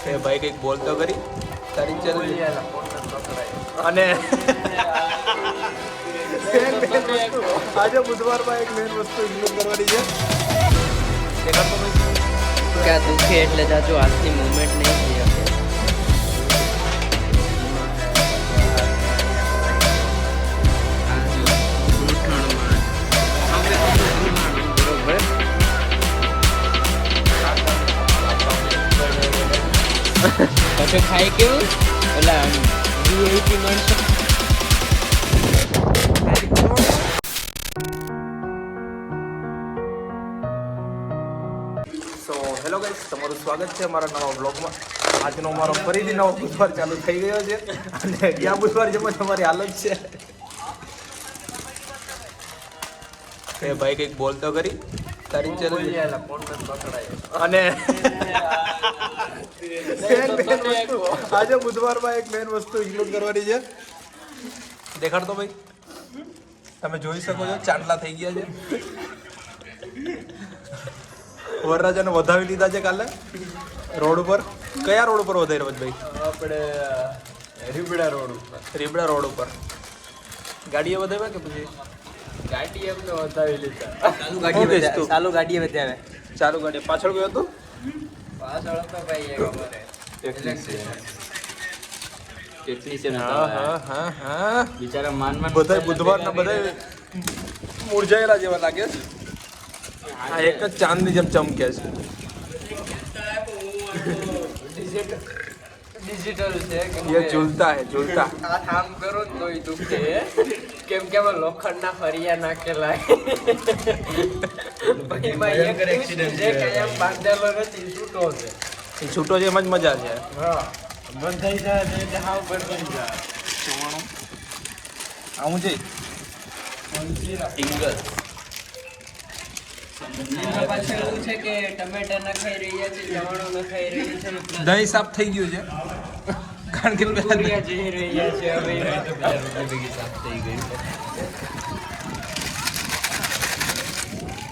એ ભાઈ કંઈક બોલ તો કરી તારી ચેનલ અને આજે બુધવારમાં એક મેન વસ્તુ ઇગ્નોર કરવાની છે દેખાડતો ભાઈ क्या दुखे એટલે જાજો હાથની મૂવમેન્ટ નહીં થઈ શકે પછી ખાઈ કેવું ઓલા વીઆઈપી માણસો હેલો ગાઈસ, તમારું સ્વાગત છે અમારા નવા બ્લોગમાં. આજનો અમારો ફરીથી નવો બુધવાર ચાલુ થઈ ગયો છે અને ગયા બુધવાર જેમ જ અમારી હાલત છે. એ ભાઈ કંઈક બોલ તો કરી તારી ચેનલ અને આજે બુધવારમાં એક મેન વસ્તુ ઇન્ક્લુડ કરવાની છે દેખાડતો ભાઈ તમે જોઈ શકો છો ચાંદલા થઈ ગયા છે. વરરાજાને વધાવી લીધા છે કાલે રોડ ઉપર. કયા રોડ ઉપર વધાર્યો ભાઈ? આપણે રીબડા રોડ ઉપર ગાડીએ વધાવ્યા કે પછી ગાડી એમને વધાવી લીધા ચાલુ ગાડીએ વધાવે ચાલુ ગાડી પાછળ ગયો હતો પાછળ તો ભાઈ એક અમારે ટેકનિશિયન હા હા હા હા બિચારા માનમાં બધા બુધવારના બધા મૂરઝાયેલા જેવા લાગે છે. આ એક જ ચાંદની જેમ ચમકે છે. ડિજિટલ છે ये झूलता है झूलता. હાથ આમ કરો તો એ દુખે કેમ કે આમાં લોખંડના ફરિયા નાખેલા એમાં એક એક્સિડન્ટ છે કે આમ બાંધેલો નથી છૂટો છે એ છૂટો છે એમાં જ મજા છે. હા બંધાઈ જાય એટલે હાવ બંધાઈ જાય આવું છે સિંગલ એમાં પાછળ એવું છે કે ટમેટા ના ખાઈ રહ્યા છે ચવાણું ના ખાઈ રહ્યા છે દહીં સાફ થઈ ગયું છે કારણ કે પૂરિયા જઈ રહ્યા છે હવે એ તો બીજા ભેગી સાફ થઈ ગઈ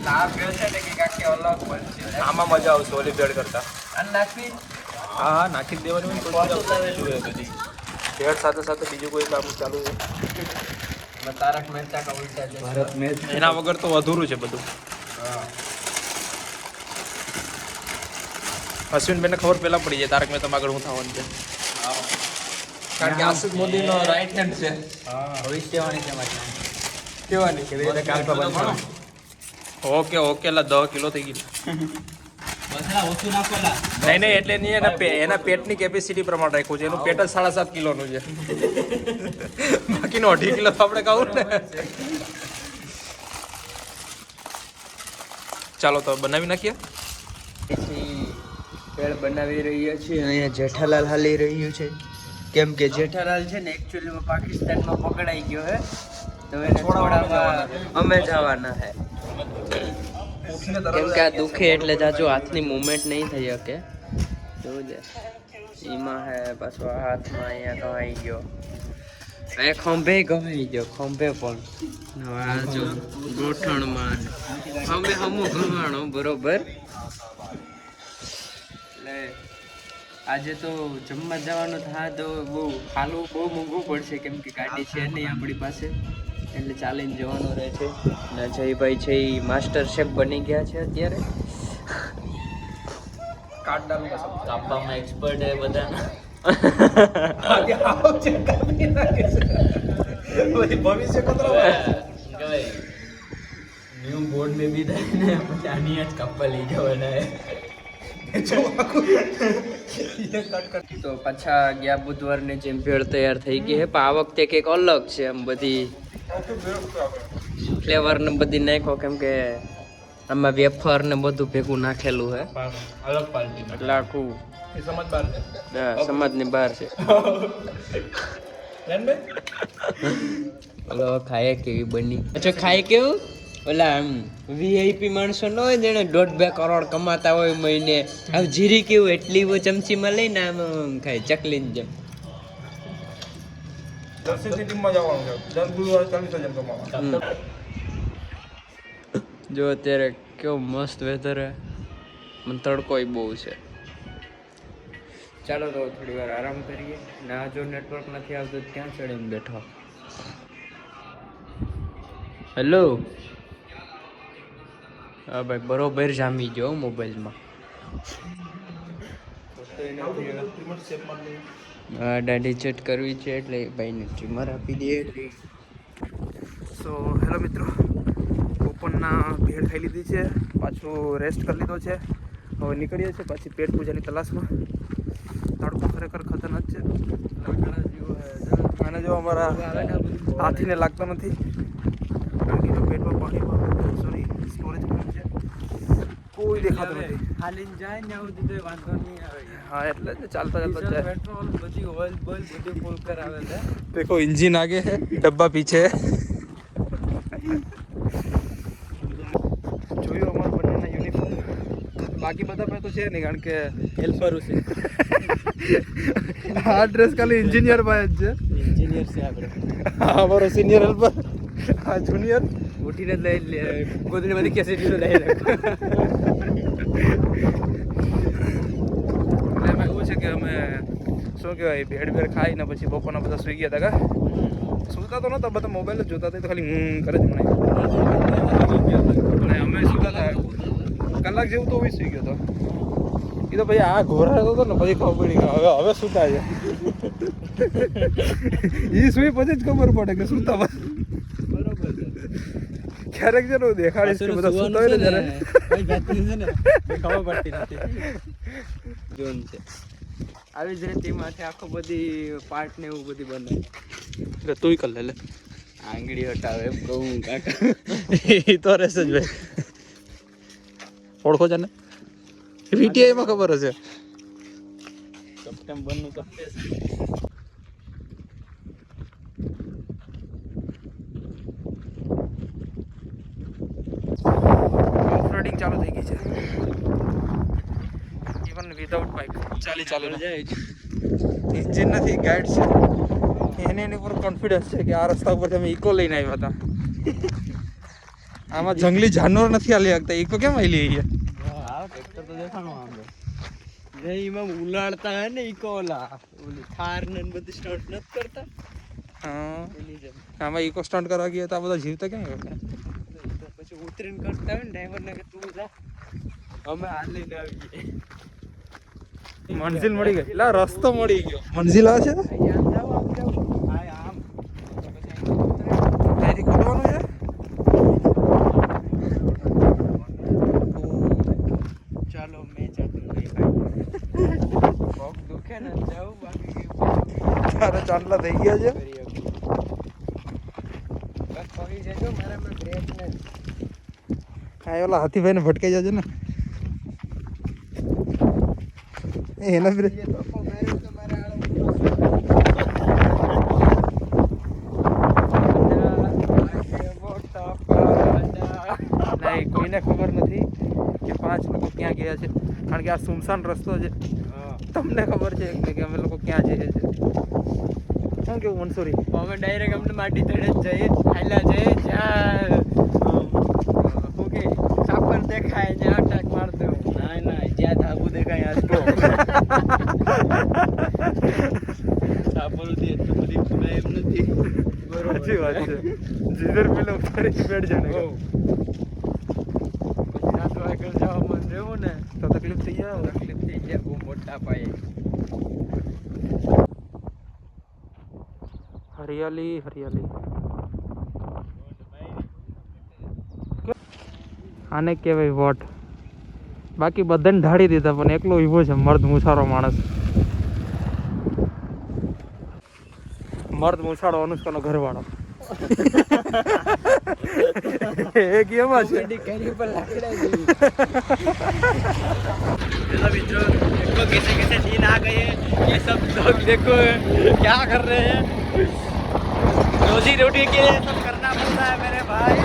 લાભ ગયો છે ને કે કાંઈ અલગ પણ છે આમાં મજા આવશે ઓલી ભેળ કરતા. અને નાખી હા હા નાખી જ દેવાની હોય ને તો મજા આવશે. ભેળ સાથે સાથે બીજું કોઈ કામ ચાલુ છે તારક મહેતા કા ઉલ્ટા છે ભારત મહેતા એના વગર તો અધૂરું છે બધું. અશ્વિનભાઈને ખબર પહેલા પડી જાય તારક મહેતા આગળ હું થવાનું છે કારણ કે આશિષ મોદીનો રાઈટ હેન્ડ છે. ભવિષ્યવાણી છે મારી કેવાની કે કાલ ઓકે ઓકે લા 10 કિલો થઈ ગઈ. નહીં એટલે નહીં એના પેટની કેપેસિટી પ્રમાણે રાખ્યું છે. એનું પેટ જ 7.5 કિલોનું છે બાકીનો 2.5 કિલો તો આપણે ખાવું ને. ચાલો તો બનાવી નાખીએ. ભેળ બનાવી રહ્યા છીએ. અહીંયા જેઠાલાલ હાલી રહ્યું છે કેમ કે જેઠાલાલ છે ને એકચ્યુઅલીમાં પાકિસ્તાનમાં પકડાઈ ગયો હે તો એને છોડાવવા અમે જવાના હે કેમ કે આ દુખે એટલે જાજો હાથની મૂવમેન્ટ નહીં થઈ શકે. જોવું છે એમાં હે પાછો હાથમાં અહીંયા ઘવાઈ ગયો અહીંયા ખંભે ઘવાઈ ગયો ખંભે પણ આ જો ગોઠણમાં ખંભે હમું ઘવાણો બરોબર. એટલે આજે તો જમવા જવાનું થાય તો બહુ ખાલું બહુ મોંઘું પડશે કેમ કે ગાડી છે નહીં આપણી પાસે એટલે ચાલીને જવાનું રહે છે. ને જયભાઈ છે એ માસ્ટર શેફ બની ગયા છે અત્યારે કાપવામાં એક્સપર્ટ હે બધાના ભવિષ્ય કતરો ન્યू बोर्ड में भी था ने जानी आज कपल ही जवाना है તો પાછા ગયા બુધવારની જેમ ભેળ તૈયાર થઈ ગઈ છે પણ આ વખતે કંઈક અલગ છે એમ બધી ફ્લેવર ને બધી નાખો કેમ કે આમાં વેફર ને બધું ભેગું નાખેલું છે અલગ પાર્ટી એટલે આખું એ સમજ બહાર છે સમાજની બહાર છે ઓલો ખાય કેવી બની અચ્છા ખાય કેવું ઓલા વીઆઈપી માણસો ન હોય જેને 1.5-2 કરોડ કમાતા હોય મહિને હવે જીરી કેવું એટલી ચમચીમાં લઈને આમ ખાય ચકલીની જેમ જો અત્યારે કેવું મસ્ત વેધર હે મને તડકો બહુ છે ચાલો તો થોડી વાર આરામ કરીએ. ના જો નેટવર્ક નથી આવતું ક્યાં ચડીને બેઠો. હેલો. હા ભાઈ બરોબર જામી ગયો મોબાઈલમાં. દાઢી ચેટ કરવી છે એટલે ભાઈને ટ્રીમર આપી દઈએ. સો હેલો મિત્રો, બપોરના ભેળ ખાઈ લીધી છે, પાછું રેસ્ટ કરી લીધો છે. હવે નીકળીએ છીએ પાછી પેટ પૂજાની તલાશમાં. તડકો ખરેખર ખતરનાક છે. આને જો અમારા હાથીને લાગતો નથી, કારણ કે પેટમાં પાણી સોરી સ્ટોરેજ છે, કોઈ દેખાતું નથી. હાલીને જાય ને આવું દીધું વાંધો નહીં આવે. હા એટલે જ ચાલતા ચાલતા જાય. પેટ્રોલ બધી ઓઇલ બોઇલ બધું ફૂલ કરાવે છે. देखो इंजन आगे है, डब्बा पीछे है. જોયું અમારું બંનેના યુનિફોર્મ. બાકી બધા મેં તો છે નહીં, કારણ કે હેલ્પર છે. આ ડ્રેસ ખાલી એન્જિનિયર પાસે જ છે. એન્જિનિયર છે આપણે. હા અમારો સિનિયર હેલ્પર, હા જુનિયર ઉઠીને જ લઈ ગોદડીમાંથી કેસેટ લઈ રાખો. એમાં એવું છે કે અમે શું કહેવાય ભેડ ભેડ ખાઈને પછી બપોરના બધા સૂઈ ગયા હતા. સૂતા તો નહોતા, બધા મોબાઈલ જ જોતા હતા, તો ખાલી કરે જ મને. અને અમે સૂતા હતા કલાક જેવું તો હોય સૂઈ ગયો હતો. એ તો પછી આ ઘોરાતો હતો ને પછી ખબર પડી કે હવે સૂતા છે. એ સૂઈ પછી જ ખબર પડે કે સૂતા બરોબર છે. ક્યારેક છે ને હું દેખાડીશ કે બધા સૂતા હોય ને જ્યારે ખબર પડતી નથી. જોન છે આવી જ રીતે માથે આખો બધી પાર્ટ ને એવું બધી બને. એટલે તું કર લે આંગળી હટાવે એમ કહું કાકા. એ તો રહેશે જ ભાઈ. ઓળખો છે ને VTI માં ખબર હશે. સપ્ટેમ્બરનું તો ઓફરોડિંગ ચાલુ થઈ ગઈ છે, ઇવન વિધાઉટ બાઇક ચાલુ જાય. એન્જિન નથી, ગાઈડ છે. એની ઉપર કોન્ફિડન્સ છે કે આ રસ્તા ઉપર અમે ઇકો લઈને આવ્યા હતા. આમાં જંગલી જાનવર નથી હાલી શકતા, ઇકો કેમ આવી લઈએ? હા ટ્રેક્ટર તો દેખાણો આંબે નહીં, એમાં ઉલાડતા હે ને ઇકો ઓલા ઓલી થાર ને બધી સ્ટાર્ટ નથી કરતા. હા એની જેમ આમાં ઇકો સ્ટન્ટ કરવા ગયા તો આ બધા જીવતા કેમ આવ્યા? પછી ઉતરીને કરતા હોય ને ડ્રાઈવર ને કે તું જા અમે હાલ લઈને આવીએ. મંઝિલ મળી ગઈ, એટલે રસ્તો મળી ગયો. મંઝિલ આ છે, આમ જાવ આમ જાવ હા આમ અહીંથી કૂદવાનું છે. ચાલો મેં જાતું નહીં ખાઈ પગ દુખે ને જાવ બાકી તારા ચાંદલા થઈ ગયા છે. કરી બસ પડી જજો મારામાં બ્રેક ને હા ઓલા હાથીભાઈને ભટકાઈ જજો ને. એના બ્રેક નહીં, કોઈને ખબર નથી કે 5 લોકો ક્યાં ગયા છે, કારણ કે આ સુમસાન રસ્તો છે. તમને ખબર છે કે અમે લોકો ક્યાં જઈએ છીએ? શું કેવું મનસુરી? અમે ડાયરેક્ટ અમને માટી તળે જ જઈએ, હાલ્યા જઈએ જ્યાં ઓકે સાપર દેખાય ત્યાં અટેક માર દો. ના ના જ્યાં ધાબુ દેખાય આ તો સાપર થી એટલું બધી ખુલાય એમ નથી. સાચી વાત છે. જીદર પેલો ઉતારી બેઠ જાણે રાતો આગળ જવા મન રહેવું ને તો તકલીફ થઈ જાય. તકલીફ થઈ જાય બહુ મોટા પાયે. હરિયાળી હરિયાળી. આને કહેવાય વોટ. બાકી બધાને ઢાળી દીધા પણ એકલો ઊભો છે મર્દ મુસારો માણસ. મર્દ મુસાડો અનુષ્કાનો ઘરવાળો. એક એમાં છે कहीं पर लकड़ा नहीं। चलो मित्रों देखो कैसे कैसे नींद आ गई है। ये सब लोग देखो क्या कर रहे हैं। रोजी रोटी के लिए सब करना पड़ता है मेरे भाई।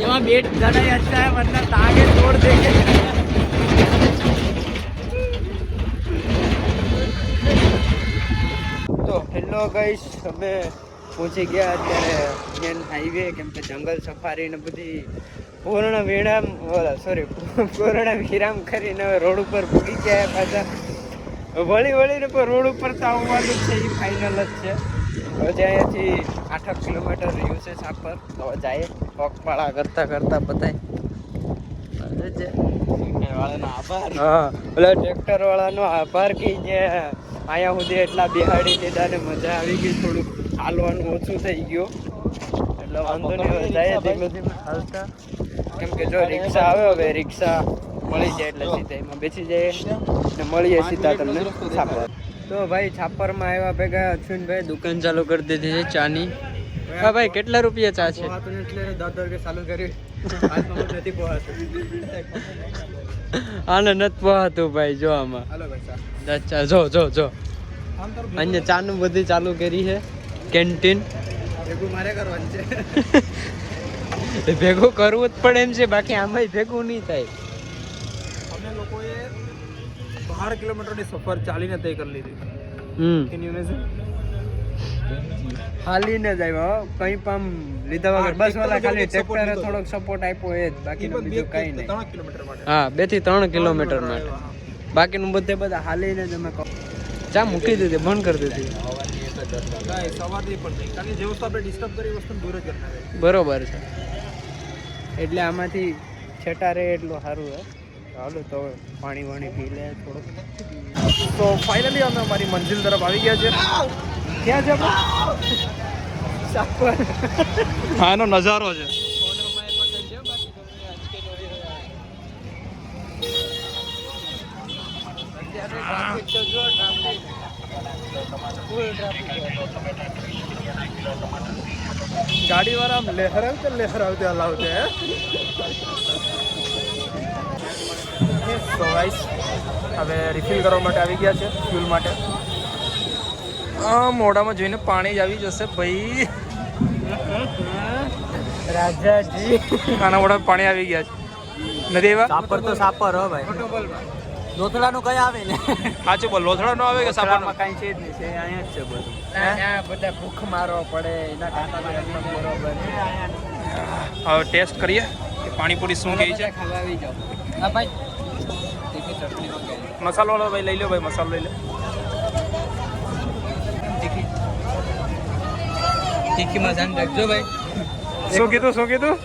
यहाँ बेट ज़्यादा ही अच्छा है वरना तागे तोड़ देंगे। तो हेलो गाइस અમે પહોંચી ગયા અત્યારે મેન હાઈવે, કેમ કે જંગલ સફારી ને બધી પૂર્ણ વિરામ પૂર્ણ વિરામ કરીને હવે રોડ ઉપર પૂગી ગયા પાછા. વળીને પણ રોડ ઉપર તો આવવાનું જ છે, એ ફાઇનલ જ છે. હવે અહીંયાથી 8 કિલોમીટર રહ્યું છે સાપર. તો જાય પગપાળા કરતા બધાય. હા, ઓલા ટ્રેક્ટર વાળાનો આભાર કે જે અહીંયા સુધી એટલા બિહાડી દીધા ને મજા આવી ગઈ. થોડુંક હાલવાનું ઓછું થઈ ગયું એટલે વાંધો નહીં. જાય ધીમે ધીમે હાલતા, કેમ કે જો રિક્ષા આવે, હવે રિક્ષા મળી જાય એટલે સીધા એમાં બેસી જાય ને મળીએ સીધા તમને છાપર. તો ભાઈ છાપરમાં આવ્યા ભેગા અશ્વિનભાઈ દુકાન ચાલુ કરી દીધી છે ચાની. હા ભાઈ, કેટલા રૂપિયા ચા છે? 10 રૂપિયા ચાલુ કરી. આને નથી પોહાતું ભાઈ. જો આમાં અચ્છા, જો અહીંયા ચાનું બધી ચાલુ કરી છે કેન્ટીન. મારે કરવાનું છે. ભેગું કરવું જ પડે એમ છે, બાકી આમાં ભેગું નહીં થાય. અમે લોકોએ 12 કિલોમીટરની સફર ચાલીને તય કરી લીધી. હાલીને જ આવ્યા, કઈ પણ લીધા વગર. બસ વાળા ખાલી ટ્રેક્ટરે થોડોક સપોર્ટ આપ્યો એ જ, બાકીનું બીજું કઈ નહીં. 3 કિલોમીટર માટે. હા, 2 થી 3 કિલોમીટર માટે. બાકીનું બધા હાલીને જ અમે ચા મૂકી દીધી, બંધ કરી દીધી. સવારથી પણ નહીં, કારણ કે જે વસ્તુ આપણે ડિસ્ટર્બ કરી વસ્તુ દૂર જ કરનાર. બરોબર છે, એટલે આમાંથી છેટા રહે એટલું સારું હે. હાલો તો પાણી પી લે થોડુંક. તો ફાઇનલી અમે અમારી મંજિલ તરફ આવી ગયા છે. ક્યાં છે સાપર? હા, એનો નજારો છે. ગાડી વાળા આમ લહેરાવતે હલાવતે હે. તો ગાઈસ હવે રિફિલ કરવા માટે આવી ગયા છે, ફ્યુલ માટે. મોઢામાં જોઈને પાણી જ આવી જશે ભાઈ. રાજાજી, આના મોઢામાં પાણી આવી ગયા છે. નથી એવા? સાપર તો સાપર હો ભાઈ. લોથડાનું કઈ આવે ને? સાચું બોલ, લોથડા નો આવે કે સાપરનો? કઈ છે જ નહીં, છે અહીંયા જ છે બધું. અહીંયા બધા ભૂખ મારવા પડે એના કાંટા એકદમ બરોબર. હવે ટેસ્ટ કરીએ કે પાણીપુરી શું કહે છે. ખવાવી જાઓ. હા ભાઈ, તીખી ચટણી વગેરે. મસાલો વાળો ભાઈ લઈ લો, ભાઈ મસાલો લઈ લો. તીખીમાં ધ્યાન રાખજો ભાઈ. શું કીધું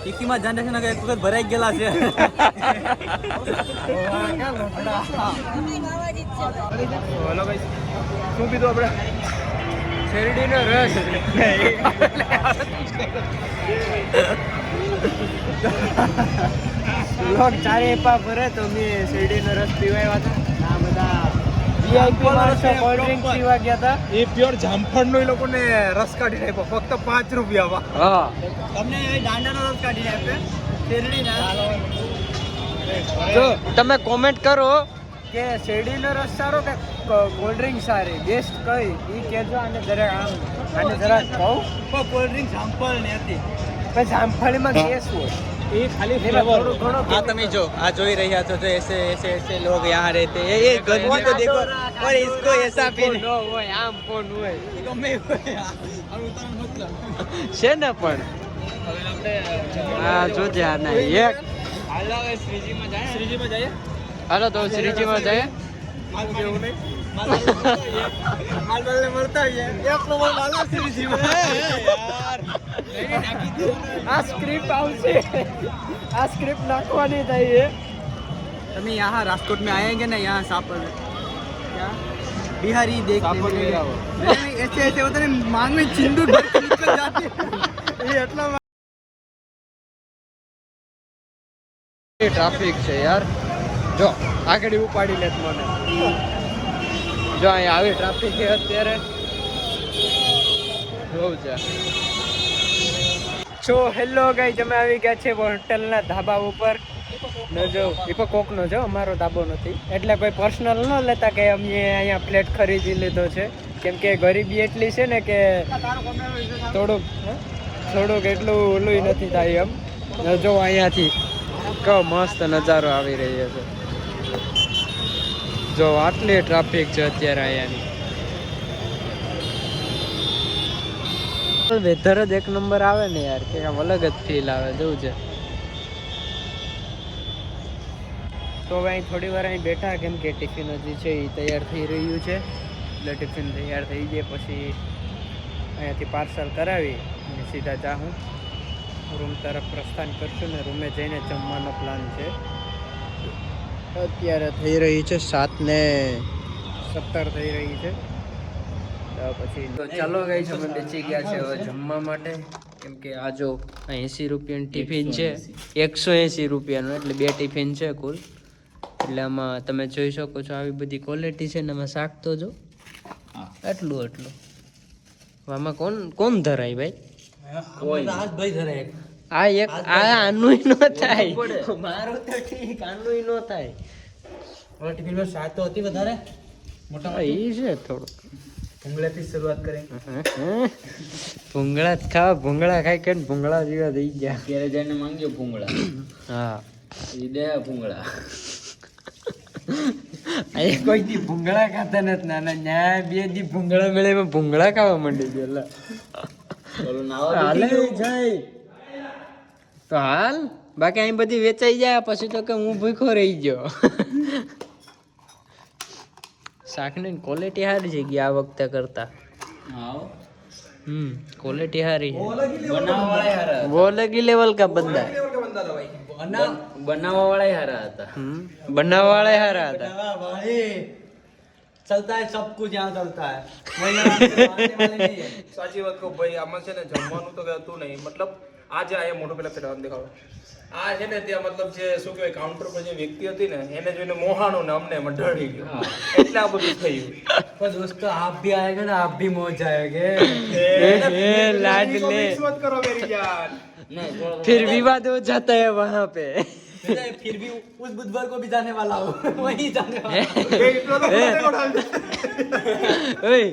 તીખીમાં ધ્યાન રાખજો ને, એક વખત ભરાઈ ગયેલા છે. હલો ભાઈ, શું પીધું આપણે? શેરડીનો રસ. લોક ચારે એપા ભરે તો મેં શેરડીનો રસ પીવાયા હતા. આ બધા વીઆઈપી માણસો કોલ્ડ ડ્રિંક પીવા ગયા હતા. એ પ્યોર જામફળનો એ લોકોને રસ કાઢીને આપ્યો, ફક્ત 5 રૂપિયામાં. હા, તમને દાંડાનો રસ કાઢીને આપ્યો શેરડીના. જો તમે કોમેન્ટ કરો કે શેરડીનો રસ સારો કે કોલ્ડ ડ્રિંક સારી, બેસ્ટ કઈ એ કહેજો. આને જરાક આને જરાક કહું, કોલ્ડ ડ્રિંક જામફળની હતી. પણ જામફળીમાં ગેસ હોય, એ ખાલી ફ્લેવર. हाँ તમે જો આ જોઈ રહ્યા છો, जो ऐसे ऐसे ऐसे लोग यहाँ रहते हैं, ये गर्मी तो देखो और इसको ऐसा भी ન હોય, આમ કોણ હોય मतलब છે ને. પણ હા, જોજે આ ના એક. શ્રીજીમાં જઈએ. હાલો તો શ્રીજીમાં જઈએ. આ સ્ક્રિપ્ટ આવશે, આ સ્ક્રિપ્ટ નાખવાની થાય. તમે यहाँ राजकोट में आएंगे ना, यहाँ सापर क्या बिहारी देखने मिलेंगे। नहीं, ऐसे ऐसे होता है, मांग में चिंदू भर के निकल जाते हैं। ये એટલા ટ્રાફિક છે યાર. જો આગળ ઉપાડી લે મને. જો અહીંયા આવી ટ્રાફિક છે અત્યારે. જોઉં છે. સો હેલો ગાઈઝ, અમે આવી ગયા છે હોટલના ધાબા ઉપર. ન જો એ કોકનો જો, અમારો ધાબો નથી, એટલે કોઈ પર્સનલ ન લેતા કે અમે અહીંયા ફ્લેટ ખરીદી લીધો છે. કેમ કે ગરીબી એટલી છે ને કે થોડુંક એટલું ઓલું નથી થાય એમ. જો અહીંયાથી કહો મસ્ત નજારો આવી રહ્યો છે. જો આટલી ટ્રાફિક છે અત્યારે અહીંયાની. વેધર જ એક નંબર આવે ને યાર, કે આમ અલગ જ ફીલ આવે. જોવું છે તો હવે અહીં થોડી વાર અહીં બેઠા કેમ કે ટિફિન હજી છે એ તૈયાર થઈ રહ્યું છે. એટલે ટિફિન તૈયાર થઈ જાય પછી અહીંયાથી પાર્સલ કરાવી અને સીધા જાઉં રૂમ તરફ પ્રસ્થાન કરશું ને રૂમે જઈને જમવાનો પ્લાન છે. અત્યારે થઈ રહી છે 7:17 થઈ રહી છે. તો પછી તો ચાલો ગાઈસ અમે બેસી ગયા છે હવે જમવા માટે કેમ કે આ જો 80 રૂપિયાનું ટિફિન છે 180 રૂપિયાનું એટલે 2 ટિફિન છે કુલ. એટલે આમાં તમે જોઈ શકો છો આવી બધી ક્વોલિટી છે ને એમાં શાક તો જો એટલું આમાં કોણ ધરાય ભાઈ? આ એક આનું નો થાય મારું તો ઠીક આનું નો થાય. ટિફિનમાં શાક તો હતી વધારે મોટા એ છે થોડું ભૂંગળાથી શરૂઆત કરે. ભૂંગળા જ ખાવા ભૂંગળા ખાઈ કે ભૂંગળા જેવા થઈ ગયા. ત્યારે જઈને માંગ્યો ભૂંગળા. હા એ દે ભૂંગળા. અહીં કોઈ દી ભૂંગળા ખાતા નથી નાના ન્યાય 2 દી ભૂંગળા મળે એમાં ભૂંગળા ખાવા માંડી ગયેલા. ઓલું નાવા હાલે જાય તો હાલ બાકી અહીં બધી વેચાઈ જાય પછી તો કે હું ભૂખો રહી ગયો. શાકની ક્વોલિટી સારી છે ગયા આ વખતે કરતા. क्वालिटी हारी है બનાવવા વાળા હારા वो अलग ही लेवल का बंदा है બનાવવા વાળા હારા હતા बनाने वाला ही हारा था चलता है सब कुछ यहाँ चलता है સાચી વાત કહું ભાઈ આમાં છે ને જમવાનું તો કઈ હતું નહીં મતલબ આજે આ મોટો પેલા ફેરવા દેખાડો આ છે ને ત્યાં મતલબ જે શું કહેવાય કાઉન્ટર પર જે વ્યક્તિ હતી ને એને જોઈને મોહાણું ને અમને એમાં ઢળી ગયું એટલે આ બધું થયું. पर दोस्तों आप भी आएगा ना आप भी मौज जाएंगे लाड ले मत करो मेरी जान. फिर विवाद हो जाता है वहाँ पे फिर भी उस बुधवार को भी जाने वाला हूँ वहीं जाने वाला हूँ। એ એટલો તો પોતે કોઠાલ દે. ओए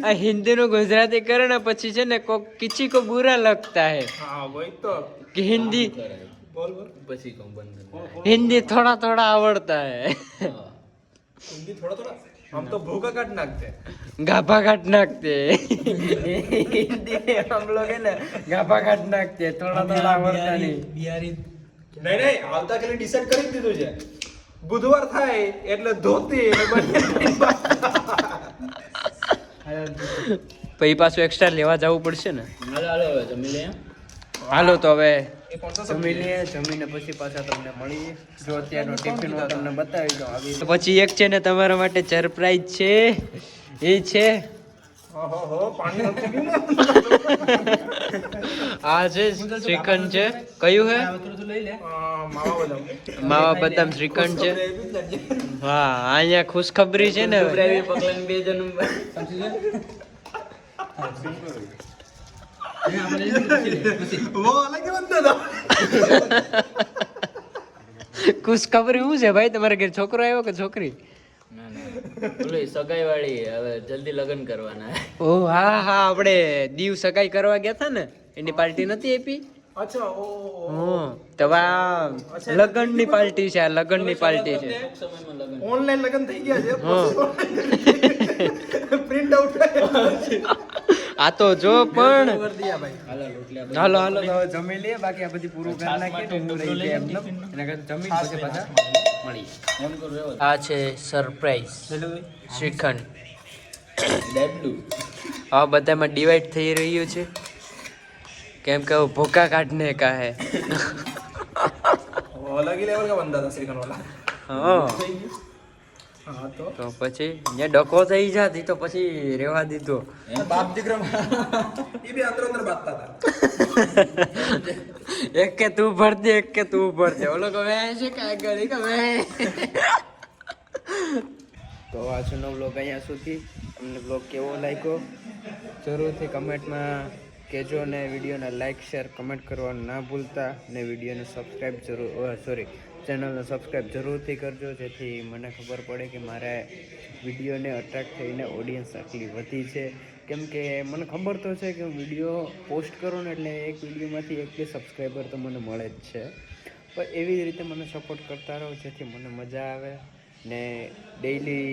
आ हिंदी नो गुजराती करे ना પછી છે ને को किसी को बुरा लगता है હા વही તો कि हिंदी બોલ બોલ પછી કોમ બંધ हिंदी थोड़ा थोड़ा आवड़ता है હિન્દી થોડા થોડા हम तो भूखा काट नाखते गाभा काट नाखते हिंदी में हम लोग है ना गाभा काट नाखते थोड़ा थोड़ा आवड़ता नहीं बिहारी નહીં નહીં આવતા કાલે ડિસાઈડ કરી દીધું છે બુધવાર થાય એટલે ધોતી અને બંને પછી પાછું એક્સ્ટ્રા લેવા જવું પડશે ને હાલો હાલો હવે જમી લે હાલો તો હવે એ કોણ सा જમી લઈએ જમીને પછી પાછા તમને મળીએ જો અત્યારનો ટિફિન હું તમને બતાવી દઉં આવી પછી એક છે ને તમારા માટે સરપ્રાઈઝ છે એ છે ઓહો પાણી નથી પીવું ને આ છે શ્રીખંડ છે કયું હે માવા બદામ માવા બદામ શ્રીખંડ છે હા અહીંયા ખુશખબરી છે ને પકલાને બે જણ वो अलग ही बंदा था ખુશખબરી શું છે ભાઈ તમારા ઘરે છોકરો આવ્યો કે છોકરી ના ઓલી સગાઈ વાળી હવે જલ્દી લગ્ન કરવાના ઓ હા હા આપણે દીવ સગાઈ કરવા ગયા હતા ને એની પાર્ટી નથી આપી अच्छा ओ હા તો આ લગ્નની પાર્ટી છે આ લગ્નની પાર્ટી છે સમયમાં લગ્ન ऑनलाइन लगन થઈ ગયા છે હા પ્રિન્ટ આઉટ આ તો જો પણ હાલો રોટલી હાલો હાલો તો હવે જમી લઈએ બાકી આ બધી પૂરું કરી નાખીએ તો હું રહી જાય એમને એના કરતા જમી પછી પાછા મળી ફોન કરું એવો આ છે સરપ્રાઈઝ શ્રીખંડ ડેબલું આ બધામાં ડિવાઈડ થઈ રહ્યું છે કેમ કે वो भूखा काटने का है वो अलग ही लेवल का बंदा था श्रीखंड वाला हाँ हाँ तो તો પછી ને ડકો થઈ જાતી તો પછી રેવા દીધો बाप दिग्रम ये भी अंदर अंदर बातता था એક કે તું ભરતી એક કે તું ભરતી ઓલો કે વે છે કાય ગળી કે વે તો આજનો બ્લોગ અહીંયા સુધી તમને બ્લોગ કેવો લાગ્યો જરૂરથી કમેન્ટમાં કહેજો ને વિડીયોને લાઈક શેર કમેન્ટ કરવાનું ના ભૂલતા ને વિડીયોને સબસ્ક્રાઈબ ચેનલને સબસ્ક્રાઈબ જરૂરથી કરજો જેથી મને ખબર પડે કે મારા વિડીયોને અટ્રેક્ટ થઈને ઓડિયન્સ આટલી વધી છે કેમ કે મને ખબર તો છે કે હું વિડીયો પોસ્ટ કરું ને એટલે એક વિડીયોમાંથી 1-2 સબસ્ક્રાઈબર તો મને મળે જ છે પણ એવી જ રીતે મને સપોર્ટ કરતા રહો જેથી મને મજા આવે ને ડેઈલી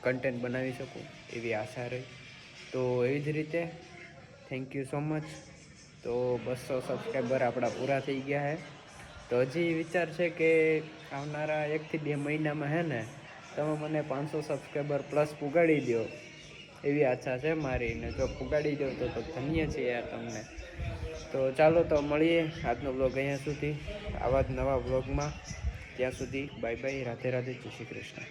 કન્ટેન્ટ બનાવી શકું એવી આશા રહી તો એવી જ રીતે થેન્ક યુ સો મચ તો 200 સબસ્ક્રાઈબર આપણા પૂરા થઈ ગયા છે તો હજી વિચાર છે કે આવનારા 1 થી 2 મહિનામાં હે ને તમે મને 500 સબસ્ક્રાઈબર પ્લસ પુગાડી દો એવી આશા છે મારી. ને જો પુગાડી દો તો ધન્ય છે યાર તમને. તો ચાલો તો મળીએ આજનો બ્લોગ અહીંયા સુધી, આવા જ નવા બ્લોગમાં. ત્યાં સુધી બાય બાય, રાધે રાધે, જય શ્રી કૃષ્ણ.